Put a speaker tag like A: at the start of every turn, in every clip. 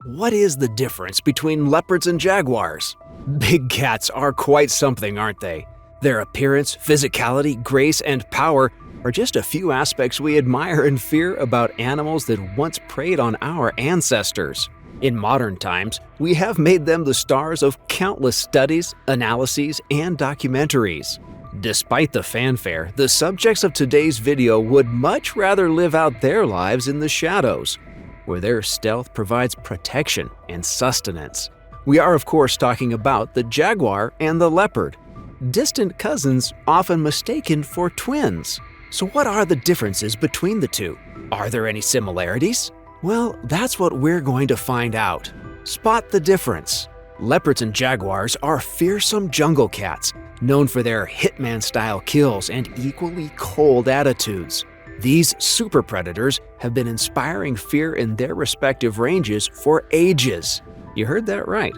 A: What is the difference between leopards and jaguars? Big cats are quite something, aren't they? Their appearance, physicality, grace, and power are just a few aspects we admire and fear about animals that once preyed on our ancestors. In modern times, we have made them the stars of countless studies, analyses, and documentaries. Despite the fanfare, the subjects of today's video would much rather live out their lives in the shadows, where their stealth provides protection and sustenance. We are, of course, talking about the jaguar and the leopard, distant cousins often mistaken for twins. So what are the differences between the two? Are there any similarities? Well, that's what we're going to find out. Spot the difference. Leopards and jaguars are fearsome jungle cats, known for their hitman-style kills and equally cold attitudes. These super predators have been inspiring fear in their respective ranges for ages. You heard that right.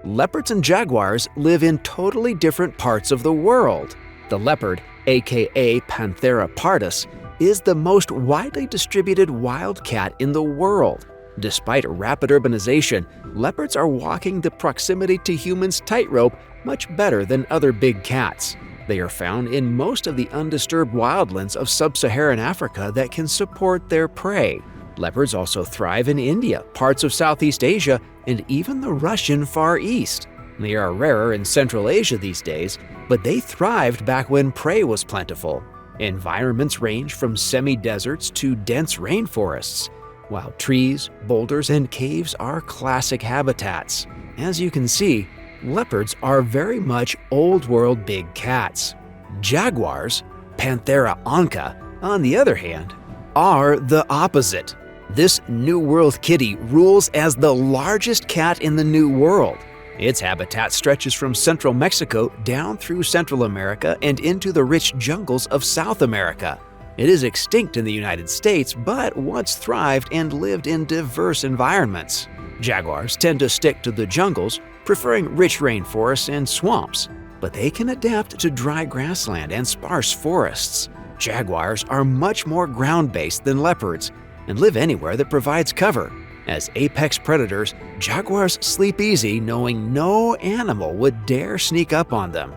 A: Leopards and jaguars live in totally different parts of the world. The leopard, aka Panthera pardus, is the most widely distributed wild cat in the world. Despite rapid urbanization, leopards are walking the proximity to humans tightrope much better than other big cats. They are found in most of the undisturbed wildlands of sub-Saharan Africa that can support their prey. Leopards also thrive in India, parts of Southeast Asia, and even the Russian Far East. They are rarer in Central Asia these days, but they thrived back when prey was plentiful. Environments range from semi-deserts to dense rainforests, while trees, boulders, and caves are classic habitats. As you can see, leopards are very much old-world big cats. Jaguars, Panthera onca, on the other hand, are the opposite. This New World kitty rules as the largest cat in the New World. Its habitat stretches from central Mexico down through Central America and into the rich jungles of South America. It is extinct in the United States, but once thrived and lived in diverse environments. Jaguars tend to stick to the jungles, preferring rich rainforests and swamps, but they can adapt to dry grassland and sparse forests. Jaguars are much more ground-based than leopards and live anywhere that provides cover. As apex predators, jaguars sleep easy knowing no animal would dare sneak up on them.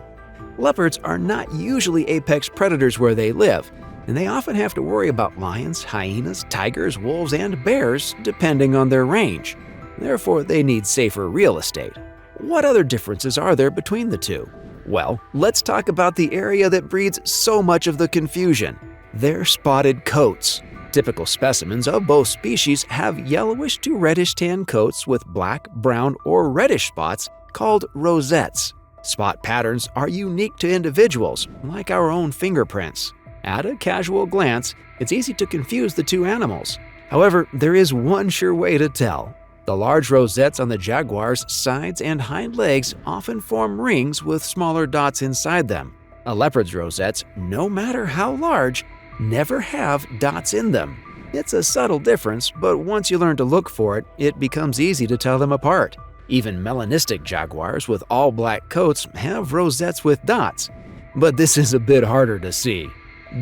A: Leopards are not usually apex predators where they live, and they often have to worry about lions, hyenas, tigers, wolves, and bears depending on their range. Therefore, they need safer real estate. What other differences are there between the two? Well, let's talk about the area that breeds so much of the confusion: their spotted coats. Typical specimens of both species have yellowish to reddish tan coats with black, brown, or reddish spots called rosettes. Spot patterns are unique to individuals, like our own fingerprints. At a casual glance, it's easy to confuse the two animals. However, there is one sure way to tell. The large rosettes on the jaguar's sides and hind legs often form rings with smaller dots inside them. A leopard's rosettes, no matter how large, never have dots in them. It's a subtle difference, but once you learn to look for it, it becomes easy to tell them apart. Even melanistic jaguars with all black coats have rosettes with dots, but this is a bit harder to see.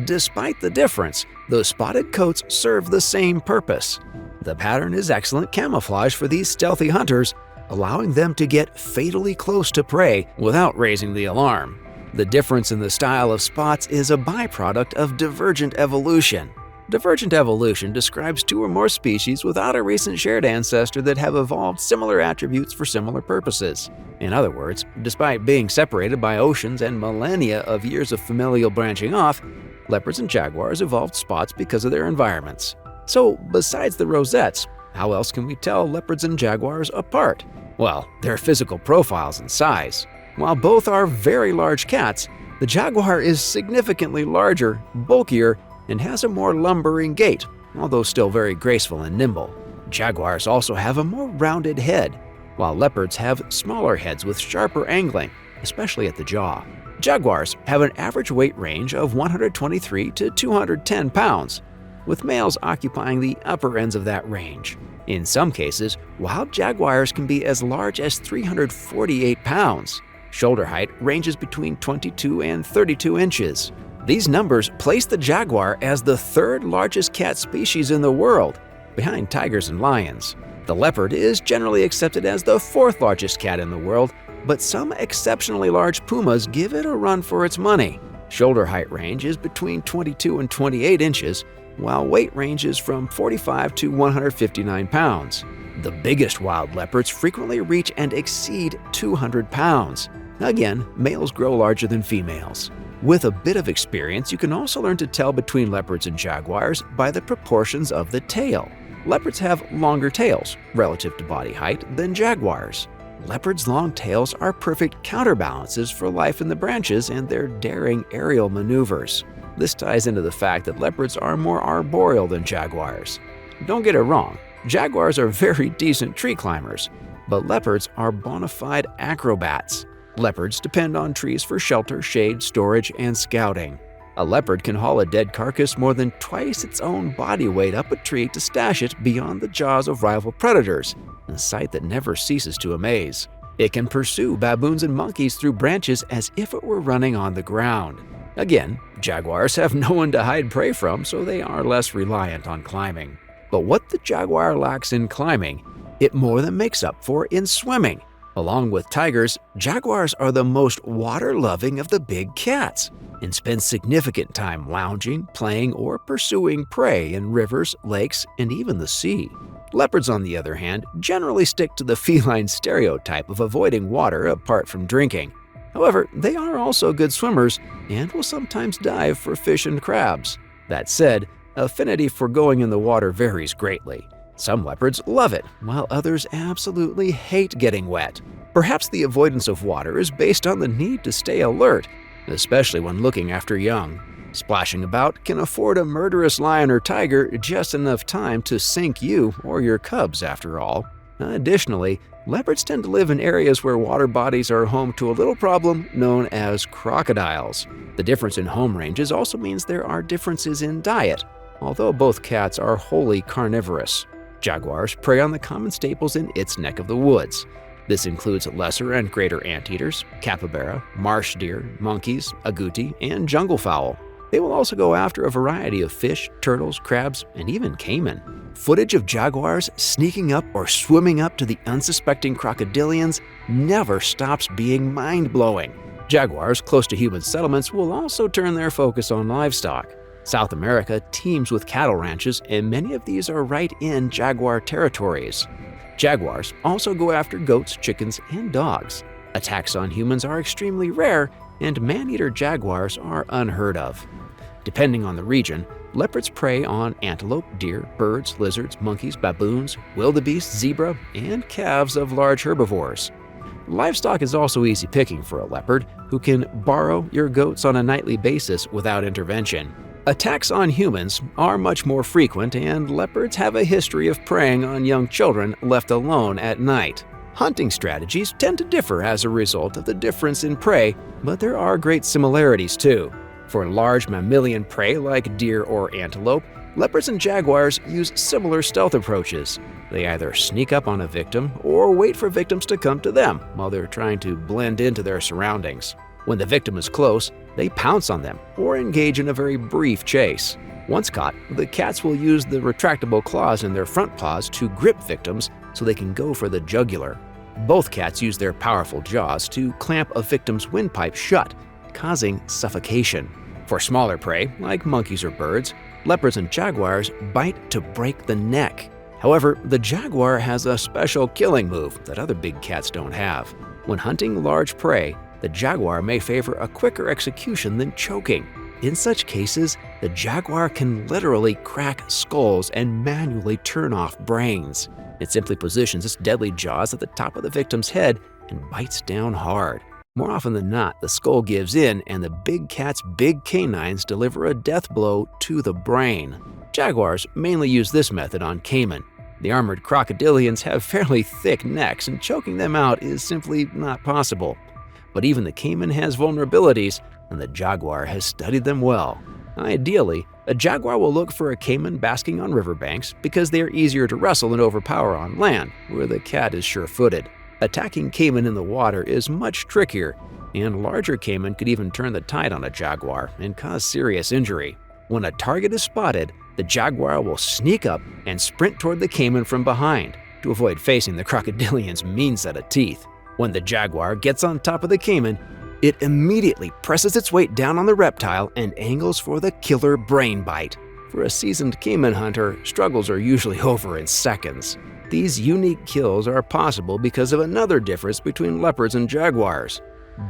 A: Despite the difference, the spotted coats serve the same purpose. The pattern is excellent camouflage for these stealthy hunters, allowing them to get fatally close to prey without raising the alarm. The difference in the style of spots is a byproduct of divergent evolution. Divergent evolution describes two or more species without a recent shared ancestor that have evolved similar attributes for similar purposes. In other words, despite being separated by oceans and millennia of years of familial branching off, leopards and jaguars evolved spots because of their environments. So, besides the rosettes, how else can we tell leopards and jaguars apart? Well, their physical profiles and size. While both are very large cats, the jaguar is significantly larger, bulkier, and has a more lumbering gait, although still very graceful and nimble. Jaguars also have a more rounded head, while leopards have smaller heads with sharper angling, especially at the jaw. Jaguars have an average weight range of 123 to 210 pounds, with males occupying the upper ends of that range. In some cases, wild jaguars can be as large as 348 pounds. Shoulder height ranges between 22 and 32 inches. These numbers place the jaguar as the third largest cat species in the world, behind tigers and lions. The leopard is generally accepted as the fourth largest cat in the world, but some exceptionally large pumas give it a run for its money. Shoulder height range is between 22 and 28 inches, while weight ranges from 45 to 159 pounds. The biggest wild leopards frequently reach and exceed 200 pounds. Again, males grow larger than females. With a bit of experience, you can also learn to tell between leopards and jaguars by the proportions of the tail. Leopards have longer tails, relative to body height, than jaguars. Leopards' long tails are perfect counterbalances for life in the branches and their daring aerial maneuvers. This ties into the fact that leopards are more arboreal than jaguars. Don't get it wrong, jaguars are very decent tree climbers, but leopards are bona fide acrobats. Leopards depend on trees for shelter, shade, storage, and scouting. A leopard can haul a dead carcass more than twice its own body weight up a tree to stash it beyond the jaws of rival predators, a sight that never ceases to amaze. It can pursue baboons and monkeys through branches as if it were running on the ground. Again, jaguars have no one to hide prey from, so they are less reliant on climbing. But what the jaguar lacks in climbing, it more than makes up for in swimming. Along with tigers, jaguars are the most water-loving of the big cats and spend significant time lounging, playing, or pursuing prey in rivers, lakes, and even the sea. Leopards, on the other hand, generally stick to the feline stereotype of avoiding water apart from drinking. However, they are also good swimmers and will sometimes dive for fish and crabs. That said, affinity for going in the water varies greatly. Some leopards love it, while others absolutely hate getting wet. Perhaps the avoidance of water is based on the need to stay alert, especially when looking after young. Splashing about can afford a murderous lion or tiger just enough time to sink you or your cubs, after all. Additionally, leopards tend to live in areas where water bodies are home to a little problem known as crocodiles. The difference in home ranges also means there are differences in diet, although both cats are wholly carnivorous. Jaguars prey on the common staples in its neck of the woods. This includes lesser and greater anteaters, capybara, marsh deer, monkeys, agouti, and jungle fowl. They will also go after a variety of fish, turtles, crabs, and even caiman. Footage of jaguars sneaking up or swimming up to the unsuspecting crocodilians never stops being mind-blowing. Jaguars close to human settlements will also turn their focus on livestock. South America teems with cattle ranches, and many of these are right in jaguar territories. Jaguars also go after goats, chickens, and dogs. Attacks on humans are extremely rare, and man-eater jaguars are unheard of. Depending on the region, leopards prey on antelope, deer, birds, lizards, monkeys, baboons, wildebeest, zebra, and calves of large herbivores. Livestock is also easy picking for a leopard, who can borrow your goats on a nightly basis without intervention. Attacks on humans are much more frequent, and leopards have a history of preying on young children left alone at night. Hunting strategies tend to differ as a result of the difference in prey, but there are great similarities too. For large mammalian prey like deer or antelope, leopards and jaguars use similar stealth approaches. They either sneak up on a victim or wait for victims to come to them while they're trying to blend into their surroundings. When the victim is close, they pounce on them or engage in a very brief chase. Once caught, the cats will use the retractable claws in their front paws to grip victims so they can go for the jugular. Both cats use their powerful jaws to clamp a victim's windpipe shut, causing suffocation. For smaller prey, like monkeys or birds, leopards and jaguars bite to break the neck. However, the jaguar has a special killing move that other big cats don't have. When hunting large prey, the jaguar may favor a quicker execution than choking. In such cases, the jaguar can literally crack skulls and manually turn off brains. It simply positions its deadly jaws at the top of the victim's head and bites down hard. More often than not, the skull gives in and the big cat's big canines deliver a death blow to the brain. Jaguars mainly use this method on caiman. The armored crocodilians have fairly thick necks, and choking them out is simply not possible. But even the caiman has vulnerabilities, and the jaguar has studied them well. Ideally, a jaguar will look for a caiman basking on riverbanks because they are easier to wrestle and overpower on land, where the cat is sure-footed. Attacking caiman in the water is much trickier, and larger caiman could even turn the tide on a jaguar and cause serious injury. When a target is spotted, the jaguar will sneak up and sprint toward the caiman from behind, to avoid facing the crocodilian's mean set of teeth. When the jaguar gets on top of the caiman, it immediately presses its weight down on the reptile and angles for the killer brain bite. For a seasoned caiman hunter, struggles are usually over in seconds. These unique kills are possible because of another difference between leopards and jaguars: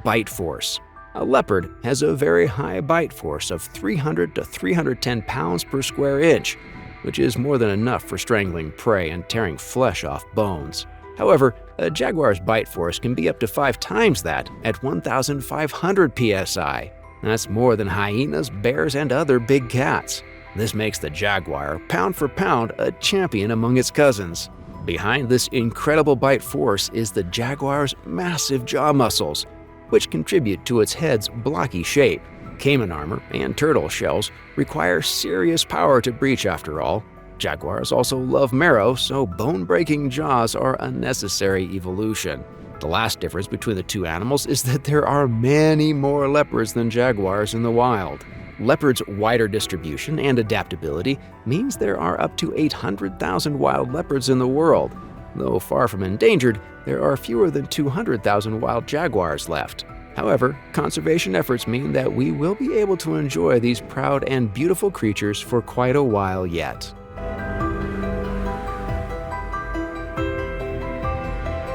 A: bite force. A leopard has a very high bite force of 300 to 310 pounds per square inch, which is more than enough for strangling prey and tearing flesh off bones. However, a jaguar's bite force can be up to 5 times that at 1,500 psi. That's more than hyenas, bears, and other big cats. This makes the jaguar, pound for pound, a champion among its cousins. Behind this incredible bite force is the jaguar's massive jaw muscles, which contribute to its head's blocky shape. Caiman armor and turtle shells require serious power to breach after all. Jaguars also love marrow, so bone-breaking jaws are a necessary evolution. The last difference between the two animals is that there are many more leopards than jaguars in the wild. Leopards' wider distribution and adaptability means there are up to 800,000 wild leopards in the world. Though far from endangered, there are fewer than 200,000 wild jaguars left. However, conservation efforts mean that we will be able to enjoy these proud and beautiful creatures for quite a while yet.